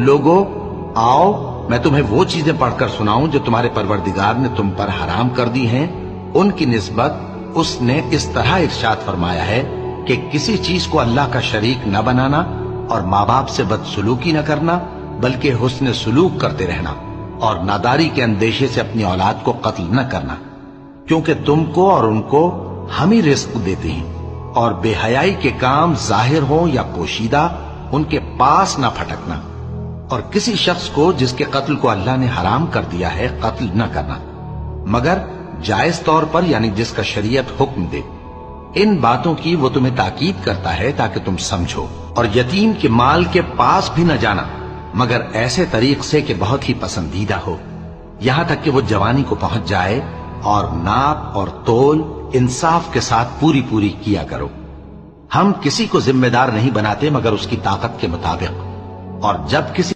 لوگو آؤ میں تمہیں وہ چیزیں پڑھ کر سناؤں جو تمہارے پروردگار نے تم پر حرام کر دی ہیں۔ ان کی نسبت اس نے اس طرح ارشاد فرمایا ہے کہ کسی چیز کو اللہ کا شریک نہ بنانا اور ماں باپ سے بدسلوکی نہ کرنا بلکہ حسن سلوک کرتے رہنا اور ناداری کے اندیشے سے اپنی اولاد کو قتل نہ کرنا، کیونکہ تم کو اور ان کو ہم ہی رزق دیتے ہیں، اور بے حیائی کے کام ظاہر ہوں یا پوشیدہ ان کے پاس نہ پھٹکنا، اور کسی شخص کو جس کے قتل کو اللہ نے حرام کر دیا ہے قتل نہ کرنا مگر جائز طور پر، یعنی جس کا شریعت حکم دے۔ ان باتوں کی وہ تمہیں تاکید کرتا ہے تاکہ تم سمجھو، اور یتیم کے مال کے پاس بھی نہ جانا مگر ایسے طریق سے کہ بہت ہی پسندیدہ ہو، یہاں تک کہ وہ جوانی کو پہنچ جائے، اور ناپ اور تول انصاف کے ساتھ پوری پوری کیا کرو۔ ہم کسی کو ذمہ دار نہیں بناتے مگر اس کی طاقت کے مطابق، اور جب کسی